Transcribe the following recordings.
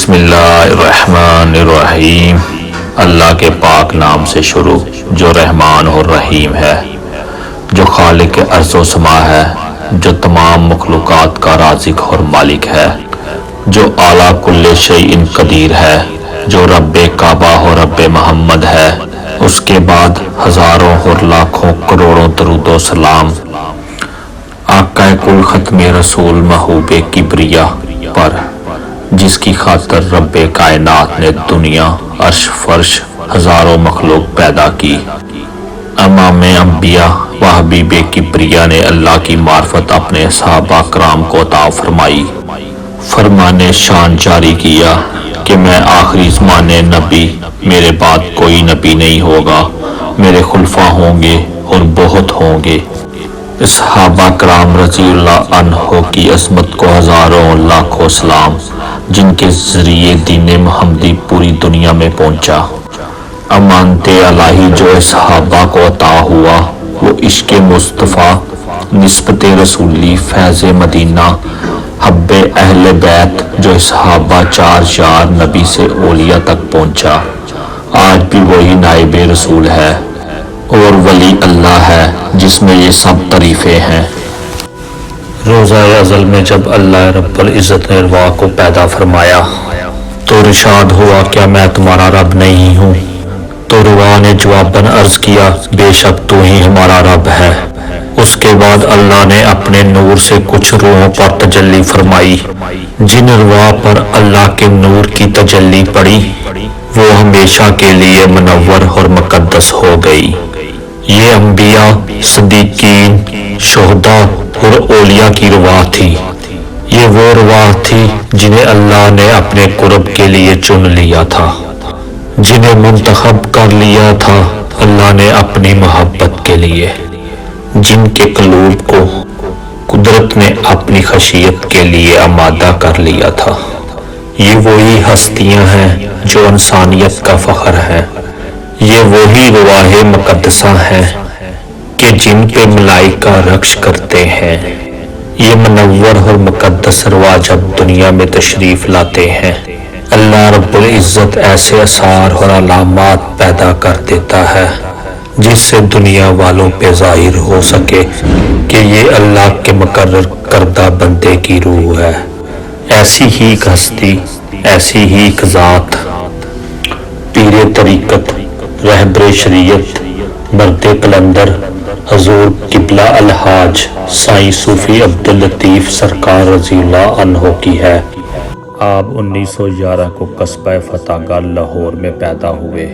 بسم اللہ الرحمن الرحیم۔ اللہ کے پاک نام سے شروع جو رحمان اور رحیم ہے، جو خالق ارض و سما ہے، جو تمام مخلوقات کا رازق اور مالک ہے، جو اعلیٰ کل شیء قدیر ہے، جو رب کعبہ اور رب محمد ہے۔ اس کے بعد ہزاروں اور لاکھوں کروڑوں درود و سلام آقا کل ختم رسول محبوب کبریا پر، جس کی خاطر رب کائنات نے دنیا، عرش فرش، ہزاروں مخلوق پیدا کی۔ امام انبیاء و حبیب کبریا نے اللہ کی معرفت اپنے صحابہ کرام کو عطا فرمائی۔ فرمان شان جاری کیا کہ میں آخری زمانے نبی، میرے بعد کوئی نبی نہیں ہوگا، میرے خلفاء ہوں گے اور بہت ہوں گے۔ صحابہ کرام رضی اللہ عنہ کی عظمت کو ہزاروں لاکھوں سلام، جن کے ذریعے دین محمدی پوری دنیا میں پہنچا۔ امانت الہی جو صحابہ کو عطا ہوا وہ عشق مصطفیٰ، نسبت رسولی، فیض مدینہ، حب اہل بیت جو صحابہ چار چار نبی سے اولیاء تک پہنچا۔ آج بھی وہی نائب رسول ہے اور ولی اللہ ہے جس میں یہ سب طریقے ہیں۔ روزہ ازل میں جب اللہ رب العزت نے ارواح کو پیدا فرمایا تو ارشاد ہوا کیا میں تمہارا رب نہیں ہوں؟ تو ارواح نے جواباً عرض کیا بے شک تو ہی ہمارا رب ہے۔ اس کے بعد اللہ نے اپنے نور سے کچھ روحوں پر تجلی فرمائی، جن ارواح پر اللہ کے نور کی تجلی پڑی وہ ہمیشہ کے لیے منور اور مقدس ہو گئی۔ یہ انبیاء، صدیقین، شہداء اور اولیاء کی ارواح تھی۔ یہ وہ ارواح تھی جنہیں اللہ نے اپنے قرب کے لیے چن لیا تھا، جنہیں منتخب کر لیا تھا اللہ نے اپنی محبت کے لیے، جن کے قلوب کو قدرت نے اپنی خشیت کے لیے آمادہ کر لیا تھا۔ یہ وہی ہستیاں ہیں جو انسانیت کا فخر ہیں۔ یہ وہی ارواح مقدسہ ہیں کہ جن پہ ملائکہ رقص کرتے ہیں۔ یہ منور اور مقدس ارواح جب دنیا میں تشریف لاتے ہیں، اللہ رب العزت ایسے آثار اور علامات پیدا کر دیتا ہے جس سے دنیا والوں پہ ظاہر ہو سکے کہ یہ اللہ کے مقرر کردہ بندے کی روح ہے۔ ایسی ہی ایک ہستی، ایسی ہی ایک ذات، پیر طریقت، رہبر شریعت، مرد قلندر، حضور قبلہ الحاج سائیں صوفی عبداللطیف سرکار رضی اللہ عنہ کی ہے۔ آپ 1911 کو قصبہ فتح گڑھ لاہور میں پیدا ہوئے۔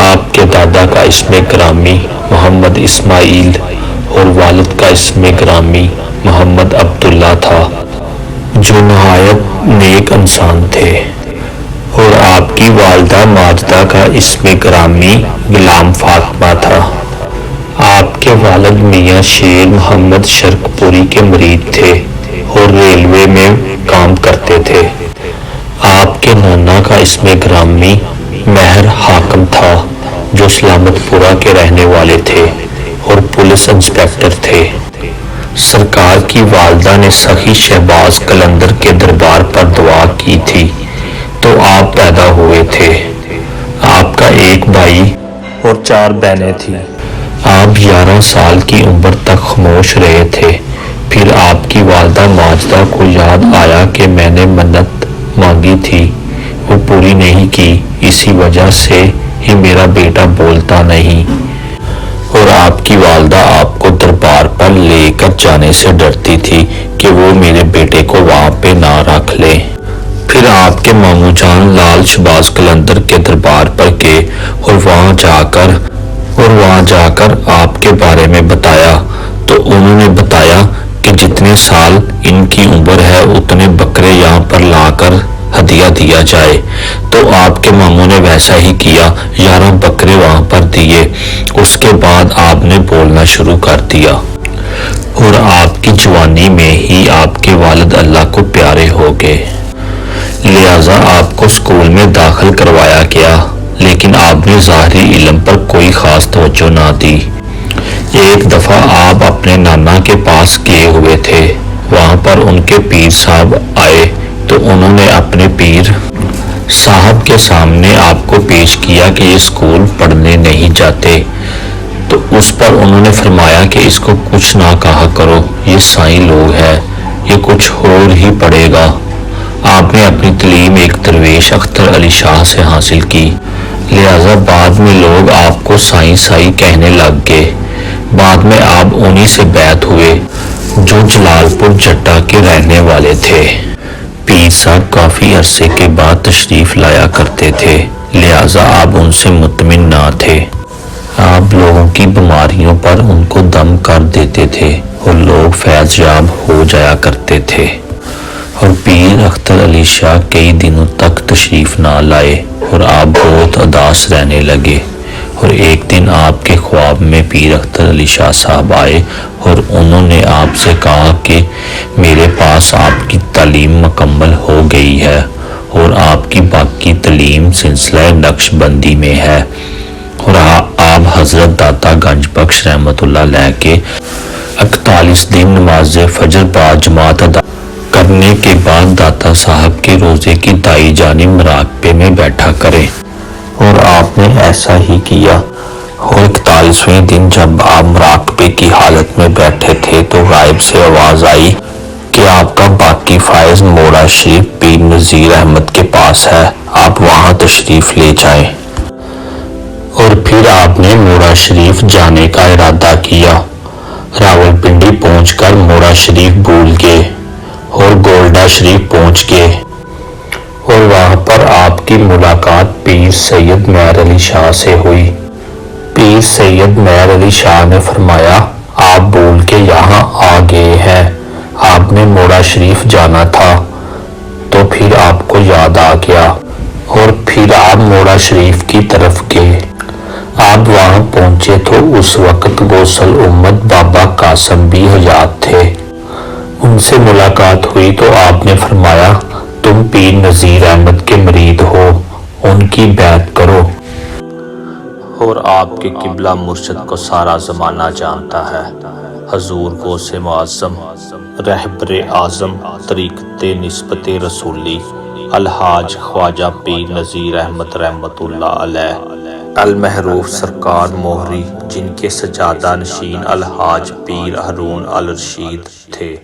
آپ کے دادا کا اسم گرامی محمد اسماعیل اور والد کا اسم گرامی محمد عبداللہ تھا، جو نہایت نیک انسان تھے، اور آپ کی والدہ ماجدہ کا اسم گرامی غلام فاطمہ تھا۔ آپ کے والد میاں شیر محمد شرک پوری کے مرید تھے اور ریلوے میں کام کرتے تھے۔ آپ کے نانا کا اسم گرامی مہر حاکم تھا، جو سلامت پورہ کے رہنے والے تھے اور پولیس انسپکٹر تھے۔ سرکار کی والدہ نے سخی شہباز قلندر کے دربار پر دعا کی تھی تو آپ پیدا ہوئے تھے۔ آپ کا ایک بھائی اور 4 بہنیں تھیں۔ آپ 11 سال کی عمر تک خاموش رہے تھے۔ پھر آپ کی والدہ ماجدہ کو یاد آیا کہ میں نے منت مانگی تھی وہ پوری نہیں کی، اسی وجہ سے ہی میرا بیٹا بولتا نہیں، اور آپ کی والدہ آپ کو دربار پر لے کر جانے سے ڈرتی تھی کہ وہ میرے بیٹے کو وہاں پہ نہ رکھ لے۔ پھر آپ کے ماموں جان لال شہباز قلندر کے دربار پر گئے اور وہاں جا کر آپ کے بارے میں بتایا تو انہوں نے بتایا کہ جتنے سال ان کی عمر ہے اتنے بکرے یہاں پر لا کر ہدیہ دیا جائے۔ تو آپ کے ماموں نے ویسا ہی کیا، 11 بکرے وہاں پر دیے۔ اس کے بعد آپ نے بولنا شروع کر دیا اور آپ کی جوانی میں ہی آپ کے والد اللہ کو پیارے ہو گئے، لہذا آپ کو اسکول میں داخل کروایا گیا، لیکن آپ نے ظاہری علم پر کوئی خاص توجہ نہ دی۔ ایک دفعہ آپ اپنے نانا کے پاس گئے ہوئے تھے، وہاں پر ان کے پیر صاحب آئے تو انہوں نے اپنے پیر سامنے آپ کو پیش کیا کہ یہ اسکول پڑھنے نہیں جاتے، تو اس پر انہوں نے فرمایا کہ اس کو کچھ نہ کہا کرو، یہ سائیں لوگ ہے، یہ کچھ اور ہی پڑھے گا۔ آپ نے اپنی تعلیم ایک درویش اختر علی شاہ سے حاصل کی، لہٰذا بعد میں لوگ آپ کو سائیں سائیں کہنے لگ گئے۔ بعد میں آپ انہی سے بیعت ہوئے جو جلال پور جٹا کے رہنے والے تھے۔ پیر صاحب کافی عرصے کے بعد تشریف لایا کرتے تھے، لہٰذا آپ ان سے مطمئن نہ تھے۔ آپ لوگوں کی بیماریوں پر ان کو دم کر دیتے تھے اور لوگ فیض یاب ہو جایا کرتے تھے۔ اور پیر اختر علی شاہ کئی دنوں تک تشریف نہ لائے اور آپ بہت اداس رہنے لگے۔ اور ایک دن آپ کے خواب میں پیر اختر علی شاہ صاحب آئے اور انہوں نے آپ سے کہا کہ میرے پاس آپ کی تعلیم مکمل ہو گئی ہے اور آپ کی باقی تعلیم سلسلہ نقش بندی میں ہے، اور آپ حضرت داتا گنج بخش رحمت اللہ علیہ کے 41 دن نماز فجر با جماعت ادا کرنے کے بعد داتا صاحب کے روزے کی دائیں جانب مراقبے میں بیٹھا کریں۔ اور آپ نے ایسا ہی کیا، اور 41ویں دن جب آپ مراقبے کی حالت میں بیٹھے تھے تو غائب سے آواز آئی کہ آپ کا باقی فائز موڑا شریف پیر نذیر احمد کے پاس ہے، آپ وہاں تشریف لے جائیں۔ اور پھر آپ نے موڑا شریف جانے کا ارادہ کیا۔ راولپنڈی پہنچ کر موڑا شریف بھول گئے اور گولڈا شریف پہنچ گئے، اور وہاں پر آپ کی ملاقات پیر سید مہر علی شاہ سے ہوئی۔ پیر سید مہر علی شاہ نے فرمایا آپ بھول کے یہاں آ گئے ہیں، آپ نے موڑا شریف جانا تھا۔ تو پھر آپ کو یاد آ گیا اور پھر آپ موڑا شریف کی طرف گئے۔ آپ وہاں پہنچے تو اس وقت غوث الامت بابا قاسم بھی حیات تھے۔ ان سے ملاقات ہوئی تو آپ نے فرمایا تم پیر نذیر احمد کے مرید ہو، ان کی بیعت کرو۔ اور آپ کے قبلہ مرشد کو سارا زمانہ جانتا ہے، حضور غوث معظم رہبر اعظم طریقت نسبت رسولی الحاج خواجہ پیر نذیر احمد رحمت اللہ علیہ المحروف سرکار موہری، جن کے سجادہ نشین الحاج پیر ہارون الرشید تھے،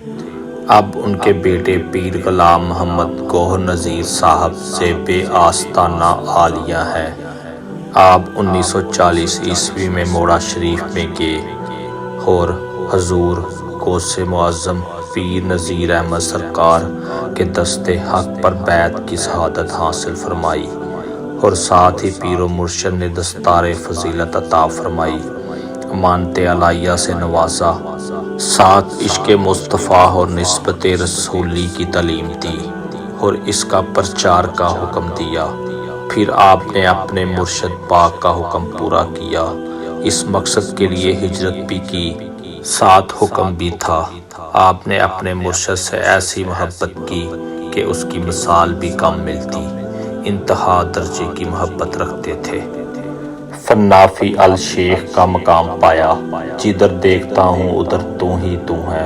اب ان کے بیٹے پیر غلام محمد گوہر نذیر صاحب زیب آستانہ عالیہ ہیں۔ آپ 1940 عیسوی میں موڑا شریف میں گئے اور حضور غوث معظم پیر نذیر احمد سرکار کے دست حق پر بیعت کی شہادت حاصل فرمائی، اور ساتھ ہی پیر و مرشد نے دستار فضیلت عطا فرمائی، امانت الہیہ سے نوازا، ساتھ عشق مصطفیٰ اور نسبت رسولی کی تعلیم دی اور اس کا پرچار کا حکم دیا۔ پھر آپ نے اپنے مرشد پاک کا حکم پورا کیا، اس مقصد کے لیے ہجرت بھی کی، ساتھ حکم بھی تھا۔ آپ نے اپنے مرشد سے ایسی محبت کی کہ اس کی مثال بھی کم ملتی، انتہا درجے کی محبت رکھتے تھے۔ فنافی الشیخ کا مقام پایا، جدھر دیکھتا ہوں ادھر تو ہی تو ہے،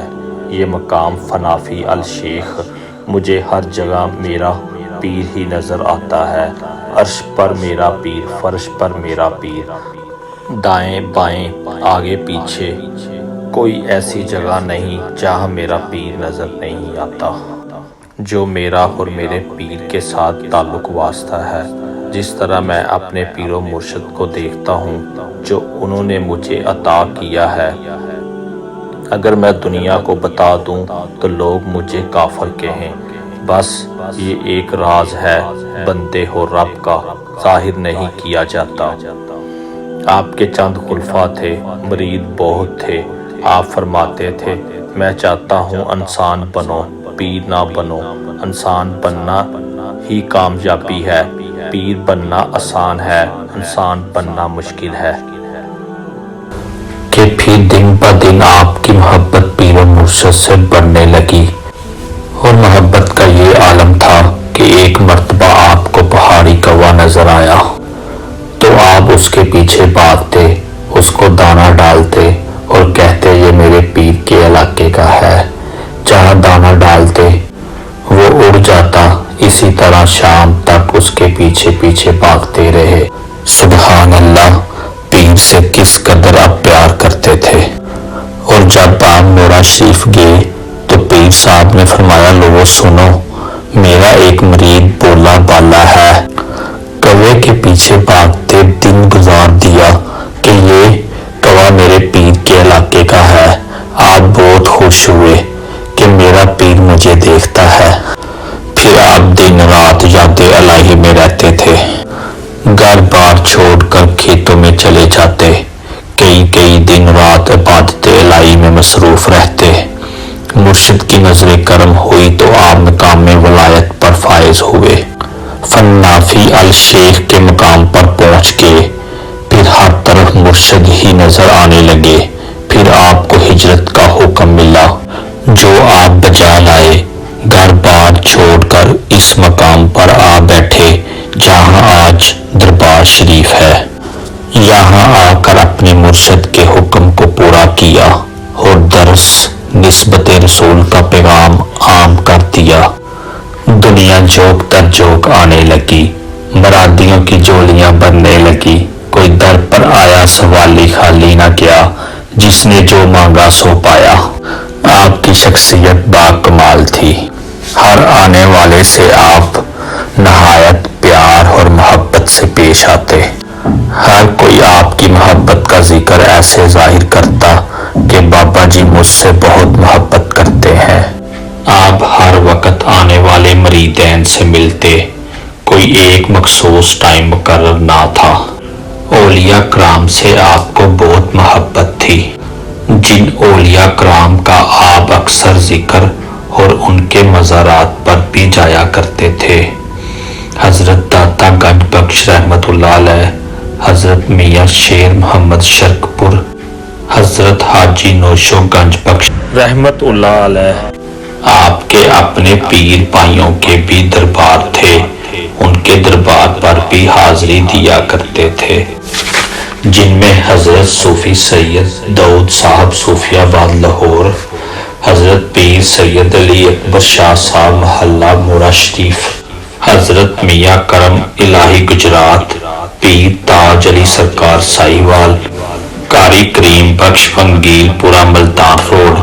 یہ مقام فنافی الشیخ، مجھے ہر جگہ میرا پیر ہی نظر آتا ہے، عرش پر میرا پیر، فرش پر میرا پیر، دائیں بائیں آگے پیچھے کوئی ایسی جگہ نہیں جہاں میرا پیر نظر نہیں آتا۔ جو میرا اور میرے پیر کے ساتھ تعلق واسطہ ہے، جس طرح میں اپنے پیر و مرشد کو دیکھتا ہوں جو انہوں نے مجھے عطا کیا ہے، اگر میں دنیا کو بتا دوں تو لوگ مجھے کافر کہیں، بس یہ ایک راز ہے بندے ہو رب کا، ظاہر نہیں کیا جاتا۔ آپ کے چند خلفاء تھے، مرید بہت تھے، آپ فرماتے تھے میں چاہتا ہوں انسان بنو، پیر نہ بنو، انسان بننا ہی کامیابی ہے، پیر بننا آسان ہے، انسان بننا مشکل ہے۔ کہ پھر دن بہ دن آپ کی محبت پیر و مرشد سے بڑھنے لگی، اور محبت کا یہ عالم تھا کہ ایک مرتبہ آپ کو پہاڑی کوا نظر آیا تو آپ اس کے پیچھے بھاگتے، اس کو دانہ ڈالتے اور کہتے یہ میرے پیر کے علاقے کا ہے، جہاں دانہ ڈالتے وہ اڑ جاتا۔ اسی طرح شام تک اس کے پیچھے پیچھے بھاگتے رہے۔ سبحان اللہ، پیر سے کس قدر آپ پیار کرتے تھے۔ اور جب آپ نورا شریف گئے تو پیر صاحب نے فرمایا، لوگوں سنو، میرا ایک مرید بولا بالا ہے، کوے کے پیچھے بھاگتے دن گزار دیا کہ یہ کوا میرے پیر کے علاقے کا ہے۔ آپ بہت خوش ہوئے کہ میرا پیر مجھے دیکھتا ہے۔ پھر آپ دن رات یاد الہی میں رہتے تھے، گھر بار چھوڑ کر کھیتوں میں چلے جاتے، کئی دن رات عبادت الہی میں مصروف رہتے۔ مرشد کی نظر کرم ہوئی تو آپ مقام ولایت پر فائز ہوئے، فنافی الشیخ کے مقام پر پہنچ گئے۔ پھر ہر طرف مرشد ہی نظر آنے لگے۔ پھر آپ کو ہجرت کا حکم ملا، جو آپ بجا لائے، گھر بار چھوڑ کر اس مقام پر آ بیٹھے جہاں آج دربار شریف ہے۔ یہاں آ کر اپنے مرشد کے حکم کو پورا کیا اور درس نسبت رسول کا پیغام عام کر دیا۔ دنیا جوک در جوک آنے لگی، مرادیوں کی جولیاں بننے لگی۔ کوئی در پر آیا سوالی خالی نہ گیا، جس نے جو مانگا سو پایا۔ آپ کی شخصیت با کمال تھی، ہر آنے والے سے آپ نہایت پیار اور محبت سے پیش آتے۔ ہر کوئی آپ کی محبت کا ذکر ایسے ظاہر کرتا کہ بابا جی مجھ سے بہت محبت کرتے ہیں۔ آپ ہر وقت آنے والے مریدین سے ملتے، کوئی ایک مخصوص ٹائم مقرر نہ تھا۔ اولیاء کرام سے آپ کو بہت محبت تھی، جن اولیاء کرام کا آپ اکثر ذکر اور ان کے مزارات پر بھی جایا کرتے تھے۔ حضرت داتا گنج بخش رحمت اللہ علیہ، حضرت میاں شیر محمد شرک پور، حضرت حاجی نوشو گنج بخش رحمت اللہ علیہ۔ آپ کے اپنے پیر بھائیوں کے بھی دربار تھے، ان کے دربار پر بھی حاضری دیا کرتے تھے، جن میں حضرت صوفی سید داؤد صاحب صوفی آباد لاہور، حضرت پیر سید علی اکبر شاہ صاحب محلہ مورا شریف، حضرت میاں کرم الہی گجرات، پیر تاج علی سرکار سائیوال، قاری کریم بخش فنگیل پورا ملتان روڈ،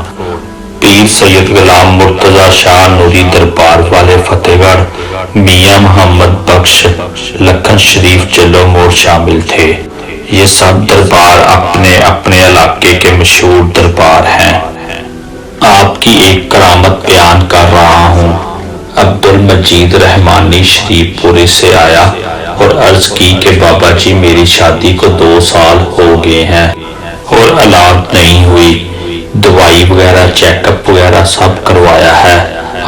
پیر سید غلام مرتضی شاہ نوری دربار والے فتح گڑھ، میاں محمد بخش لکھن شریف چلو موڑ شامل تھے۔ یہ سب دربار اپنے اپنے علاقے کے مشہور دربار ہیں۔ آپ کی ایک کرامت بیان کر رہا ہوں۔ عبد المجید رحمانی شریف پورے سے آیا اور عرض کی کہ بابا جی میری شادی کو 2 سال ہو گئے ہیں اور اولاد نہیں ہوئی، دوائی وغیرہ چیک اپ وغیرہ سب کروایا ہے۔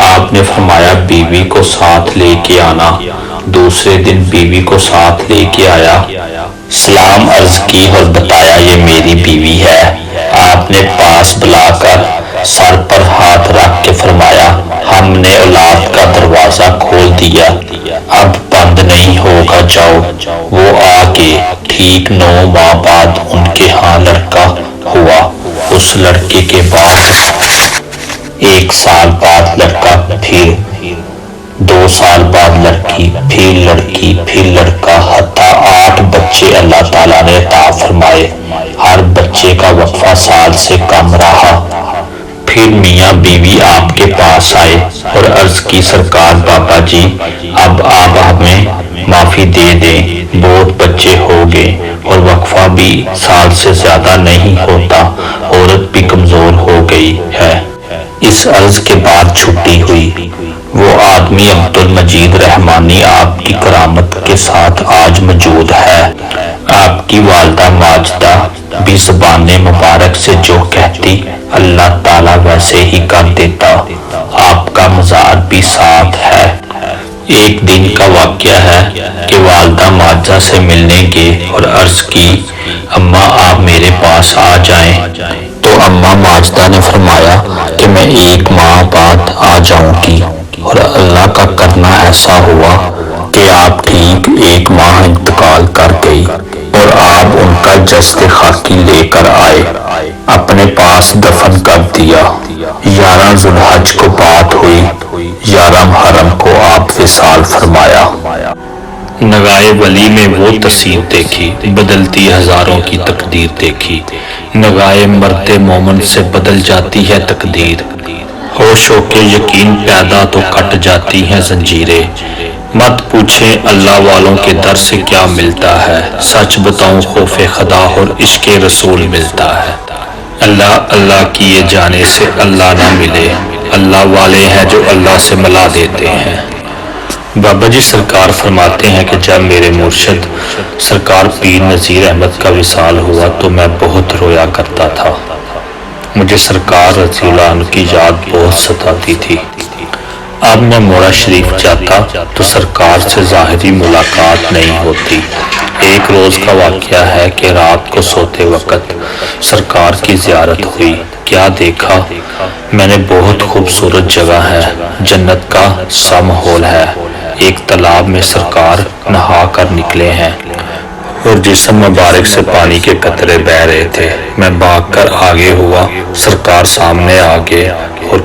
آپ نے فرمایا بیوی کو ساتھ لے کے آنا۔ دوسرے دن بیوی کو ساتھ لے کے آیا، سلام عرض کی اور بتایا یہ میری بیوی ہے۔ آپ نے پاس بلا کر سر پر ہاتھ رکھ کے فرمایا ہم نے اولاد کا دروازہ کھول دیا، اب بند نہیں ہوگا، جاؤ۔ وہ آگے ٹھیک 9 ماہ بعد ان کے ہاں لڑکا ہوا۔ اس لڑکے کے بعد 1 سال بعد لڑکا، پھر 2 سال بعد لڑکی، پھر لڑکی، پھر لڑکا، حتیٰ 8 بچے اللہ تعالیٰ نے عطا فرمائے۔ ہر بچے کا وقفہ سال سے کم رہا۔ پھر میاں بیوی آپ کے پاس آئے اور عرض کی سرکار بابا جی اب آپ ہمیں معافی دے دیں، بہت بچے ہو گئے اور وقفہ بھی سال سے زیادہ نہیں ہوتا، عورت بھی کمزور ہو گئی ہے۔ اس عرض کے بعد چھٹی ہوئی۔ وہ آدمی عبد المجید رحمانی آپ کی کرامت کے ساتھ آج موجود ہے۔ آپ کی والدہ ماجدہ بھی زبان مبارک سے جو کہتی اللہ تعالیٰ ویسے ہی کر دیتا۔ آپ کا مزار بھی ساتھ ہے۔ ایک دن کا واقعہ ہے کہ والدہ ماجدہ سے ملنے گئے اور عرض کی اماں آپ میرے پاس آ جائیں، تو اماں ماجدہ نے فرمایا کہ میں 1 ماہ بعد آ جاؤں گی، اور اللہ کا کرنا ایسا ہوا کہ آپ ٹھیک 1 ماہ انتقال کر گئی اور آپ ان کا جسد خاکی لے کر آئے، اپنے پاس دفن کر دیا۔ 11 ذوالحج کو بات ہوئی، 11 محرم کو آپ وصال فرمایا۔ نگائے ولی میں وہ تصویر دیکھی، بدلتی ہزاروں کی تقدیر دیکھی۔ نگائے مرد مومن سے بدل جاتی ہے تقدیر، ہوش ہو کے یقین پیدا تو کٹ جاتی ہیں زنجیریں۔ مت پوچھیں اللہ والوں کے در سے کیا ملتا ہے، سچ بتاؤں خوف خدا اور عشق رسول ملتا ہے۔ اللہ اللہ کیے جانے سے اللہ نہ ملے، اللہ والے ہیں جو اللہ سے ملا دیتے ہیں۔ بابا جی سرکار فرماتے ہیں کہ جب میرے مرشد سرکار پیر نذیر احمد کا وصال ہوا تو میں بہت رویا کرتا تھا۔ مجھے سرکار رضی اللہ عنہ کی یاد بہت ستاتی تھی۔ اب میں موڑا شریف جاتا تو سرکار سے ظاہری ملاقات نہیں ہوتی۔ ایک روز کا واقعہ ہے کہ رات کو سوتے وقت سرکار کی زیارت ہوئی۔ کیا دیکھا میں نے، بہت خوبصورت جگہ ہے، جنت کا سا ماحول ہے۔ ایک تالاب میں سرکار نہا کر نکلے ہیں اور جسم مبارک سے پانی کے قطرے بہہ رہے تھے۔ میں بھاگ کر آگے ہوا، سرکار سامنے آ گئے اور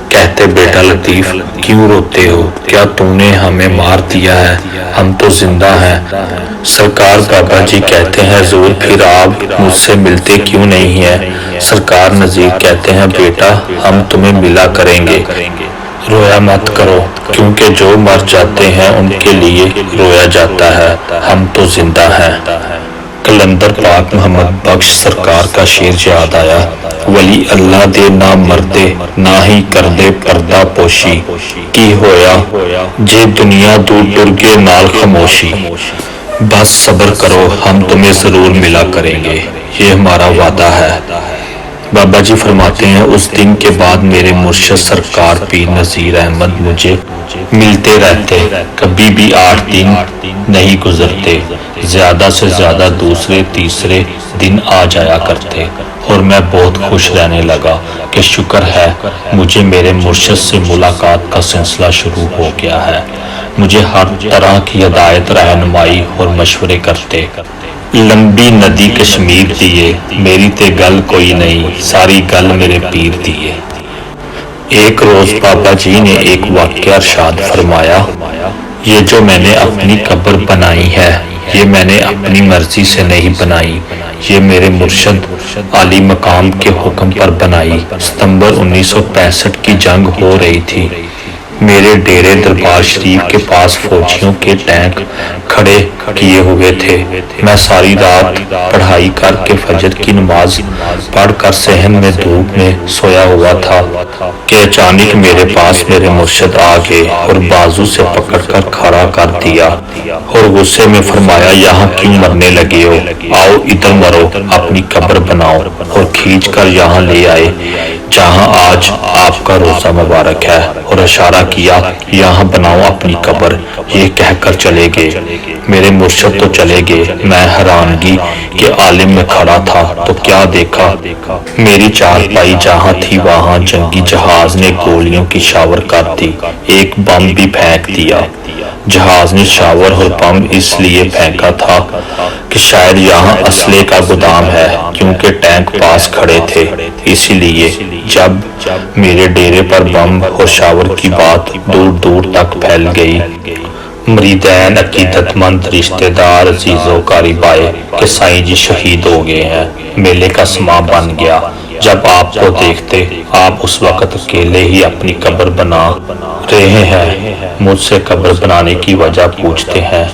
کہتے بیٹا لطیف کیوں روتے ہو، کیا تم نے ہمیں مار دیا ہے، ہم تو زندہ ہیں۔ سرکار بابا جی کہتے ہیں حضور پھر آپ مجھ سے ملتے کیوں نہیں ہیں؟ سرکار نذیر کہتے ہیں بیٹا ہم تمہیں ملا کریں گے، رویا مت کرو، کیونکہ جو مر جاتے ہیں ان کے لیے رویا جاتا ہے، ہم تو زندہ ہیں۔ کلندر پاک محمد بخش سرکار کا شعر یاد آیا، ولی اللہ دے نہ مردے نہ ہی کردے پردہ پوشی، کی ہویا جے دنیا دور ٹر کے نال خاموشی۔ بس صبر کرو ہم تمہیں ضرور ملا کریں گے، یہ ہمارا وعدہ ہے۔ بابا جی فرماتے ہیں اس دن کے بعد میرے مرشد سرکار پیر نذیر احمد مجھے ملتے رہتے، کبھی بھی 8 دن نہیں گزرتے، زیادہ سے زیادہ دوسرے تیسرے دن آ جایا کرتے، اور میں بہت خوش رہنے لگا کہ شکر ہے مجھے میرے مرشد سے ملاقات کا سلسلہ شروع ہو گیا ہے۔ مجھے ہر طرح کی ہدایت رہنمائی اور مشورے کرتے۔ لمبی ندی کشمیر دیے، میری تے گل کوئی نہیں، ساری گل میرے پیر دیے۔ ایک روز بابا جی نے ایک واقعہ ارشاد فرمایا، یہ جو میں نے اپنی قبر بنائی ہے یہ میں نے اپنی مرضی سے نہیں بنائی، یہ میرے مرشد عالی مقام کے حکم پر بنائی۔ ستمبر 1965 کی جنگ ہو رہی تھی، میرے ڈیرے دربار شریف کے پاس فوجیوں کے ٹینک کھڑے کیے ہوئے تھے۔ میں ساری رات پڑھائی کر کے فجر کی نماز پڑھ کر صحن میں دھوپ میں سویا ہوا تھا کہ اچانک میرے پاس میرے مرشد آ گئے اور بازو سے پکڑ کر کھڑا کر دیا اور غصے میں فرمایا یہاں کیوں مرنے لگے ہو، آؤ ادھر مرو، اپنی قبر بناؤ، اور کھینچ کر یہاں لے آئے جہاں آج آپ کا روزہ مبارک ہے، اور اشارہ کیا یہاں بناؤ اپنی قبر۔ یہ کہہ کر چلے گئے۔ میرے مرشد تو چلے گئے، میں حیرانگی کے عالم میں کھڑا تھا تو کیا دیکھا، میری چارپائی جہاں تھی وہاں جنگی جہاز نے گولیوں کی شاور کر دی، ایک بم بھی پھینک دیا۔ جہاز نے شاور اور بم اس لیے پھینکا تھا کہ شاید یہاں اسلحے کا گودام ہے، کیونکہ ٹینک پاس کھڑے تھے، اسی لیے جب میرے ڈیرے پر بم اور شاور کی بات دور دور تک پھیل گئی، مریدین عقیدت مند رشتہ دار عزیز و قریبائے کہ سائیں جی شہید ہو گئے ہیں، میلے کا سما بن گیا۔ جب آپ کو دیکھتے آپ اس وقت اکیلے ہی اپنی قبر بنا رہے ہیں، مجھ سے قبر بنانے کی وجہ پوچھتے ہیں،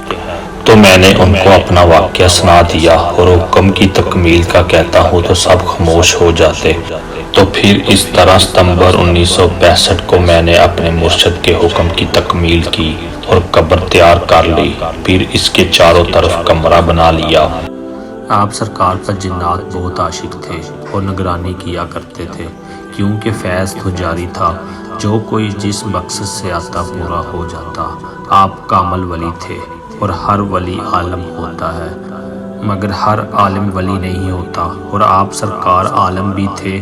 تو میں نے ان کو اپنا واقعہ سنا دیا اور حکم کی تکمیل کا کہتا ہوں تو سب خاموش ہو جاتے۔ تو پھر اس طرح ستمبر 1965 کو میں نے اپنے مرشد کے حکم کی تکمیل کی اور قبر تیار کر لی، پھر اس کے چاروں طرف کمرہ بنا لیا۔ آپ سرکار پر جنات بہت عاشق تھے اور نگرانی کیا کرتے تھے، کیونکہ فیض تو جاری تھا، جو کوئی جس مقصد سے آتا پورا ہو جاتا۔ آپ کامل ولی تھے، اور ہر ولی عالم ہوتا ہے مگر ہر عالم ولی نہیں ہوتا، اور آپ سرکار عالم بھی تھے،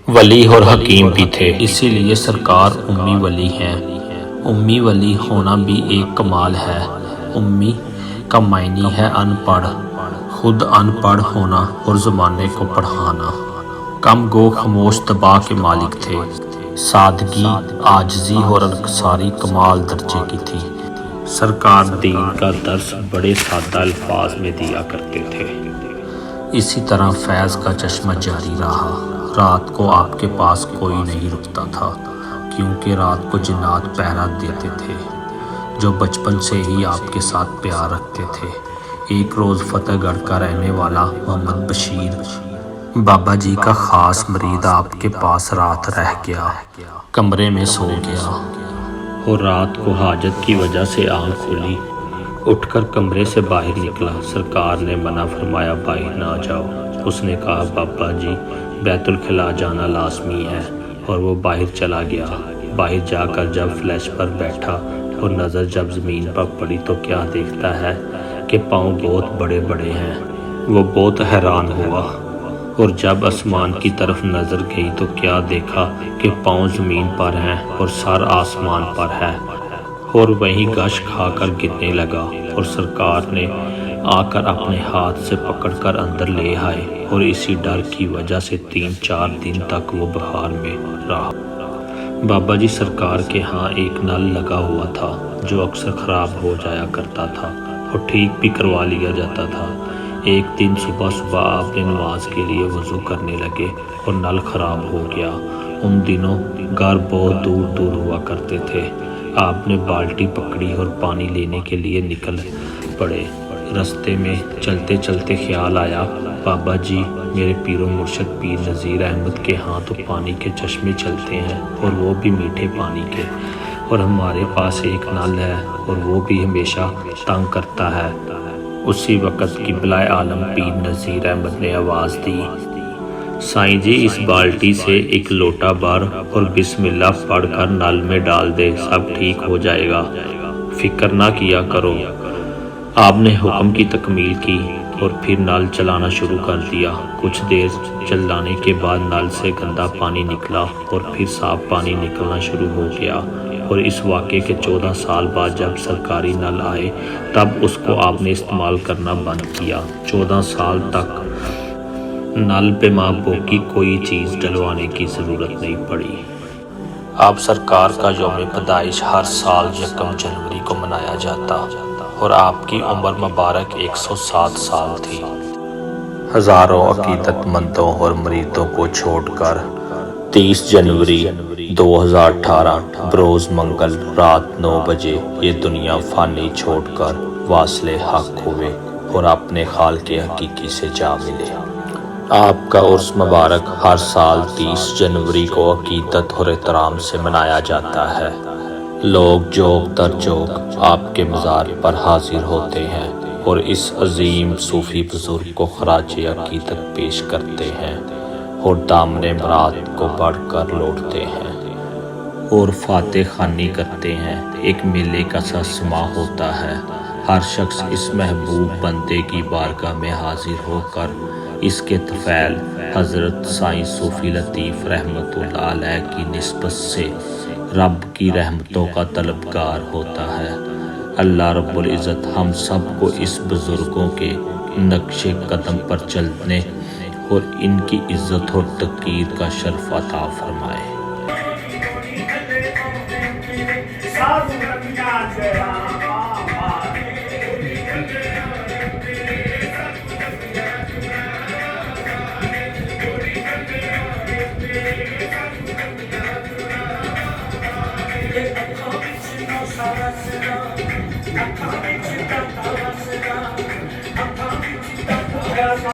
ولی اور حکیم بھی تھے، اسی لیے سرکار امی ولی ہیں۔ امی ولی ہونا بھی ایک کمال ہے۔ امی کا معنی ہے ان پڑھ، خود ان پڑھ ہونا اور زمانے کو پڑھانا۔ کم گو خاموش طبع کے مالک تھے، سادگی، عاجزی اور انکساری کمال درجے کی تھی۔ سرکار دین کا درس بڑے سادہ الفاظ میں دیا کرتے تھے۔ اسی طرح فیض کا چشمہ جاری رہا۔ رات کو آپ کے پاس کوئی نہیں رکتا تھا، کیونکہ رات کو جنات پہرا دیتے تھے جو بچپن سے ہی آپ کے ساتھ پیار رکھتے تھے۔ ایک روز فتح گڑھ کا رہنے والا محمد بشیر بابا جی کا خاص مرید آپ کے پاس رات رہ گیا، کمرے میں سو گیا اور رات کو حاجت کی وجہ سے آنکھ کھلی۔ اٹھ کر کمرے سے باہر نکلا۔ سرکار نے منع فرمایا باہر نہ جاؤ۔ اس نے کہا بابا جی بیت الخلا جانا لازمی ہے، اور وہ باہر چلا گیا۔ باہر جا کر جب فلیش پر بیٹھا اور نظر جب زمین پر پڑی تو کیا دیکھتا ہے کہ پاؤں بہت بڑے بڑے ہیں۔ وہ بہت حیران ہوا، اور جب آسمان کی طرف نظر گئی تو کیا دیکھا کہ پاؤں زمین پر ہیں اور سر آسمان پر ہے، اور وہیں گش کھا کر گرنے لگا۔ اور سرکار نے آ کر اپنے ہاتھ سے پکڑ کر اندر لے آئے، اور اسی ڈر کی وجہ سے 3-4 دن تک وہ بخار میں رہا۔ بابا جی سرکار کے ہاں ایک نل لگا ہوا تھا جو اکثر خراب ہو جایا کرتا تھا اور ٹھیک بھی کروا لیا جاتا تھا۔ ایک دن صبح آپ نے نماز کے لیے وضو کرنے لگے اور نل خراب ہو گیا۔ ان دنوں گھر بہت دور دور ہوا کرتے تھے۔ آپ نے بالٹی پکڑی اور پانی لینے کے لیے نکل پڑے۔ رستے میں چلتے چلتے خیال آیا بابا جی میرے پیر و مرشد پیر نذیر احمد کے ہاں تو پانی کے چشمے چلتے ہیں، اور وہ بھی میٹھے پانی کے، اور ہمارے پاس ایک نل ہے اور وہ بھی ہمیشہ تنگ کرتا ہے۔ اسی وقت قبلہ عالم پیر نذیر احمد نے آواز دی سائیں جی اس بالٹی سے ایک لوٹا بھر اور بسم اللہ پڑھ کر نل میں ڈال دے، سب ٹھیک ہو جائے گا، فکر نہ کیا کرو۔ آپ نے حکم کی تکمیل کی اور پھر نل چلانا شروع کر دیا۔ کچھ دیر چلانے کے بعد نل سے گندا پانی نکلا اور پھر صاف پانی نکلنا شروع ہو گیا، اور اس واقعے کے 14 سال بعد جب سرکاری نل آئے تب اس کو آپ نے استعمال کرنا بند کیا۔ 14 سال تک نل پہ ماں کی کوئی چیز ڈلوانے کی ضرورت نہیں پڑی۔ اب سرکار کا یوم پیدائش ہر سال 1 جنوری کو منایا جاتا، اور آپ کی عمر مبارک 107 سال تھی۔ ہزاروں عقیدت مندوں اور مریدوں کو چھوڑ کر 30 جنوری 2018 بروز منگل رات 9 بجے یہ دنیا فانی چھوڑ کر واصل حق ہوئے اور اپنے خالق حقیقی سے جا ملے۔ آپ کا عرس مبارک ہر سال 30 جنوری کو عقیدت اور احترام سے منایا جاتا ہے۔ لوگ جوگ در جوگ آپ کے مزار پر حاضر ہوتے ہیں اور اس عظیم صوفی بزرگ کو خراج عقیدت پیش کرتے ہیں اور دامن مراد کو بڑھ کر لوٹتے ہیں اور فاتح خوانی کرتے ہیں۔ ایک میلے کا سا سما ہوتا ہے۔ ہر شخص اس محبوب بندے کی بارگاہ میں حاضر ہو کر اس کے طفیل حضرت سائیں صوفی لطیف رحمۃ اللہ علیہ کی نسبت سے رب کی رحمتوں کا طلبگار ہوتا ہے۔ اللہ رب العزت ہم سب کو اس بزرگوں کے نقش قدم پر چلنے اور ان کی عزت اور تقدیر کا شرف عطا فرمائے۔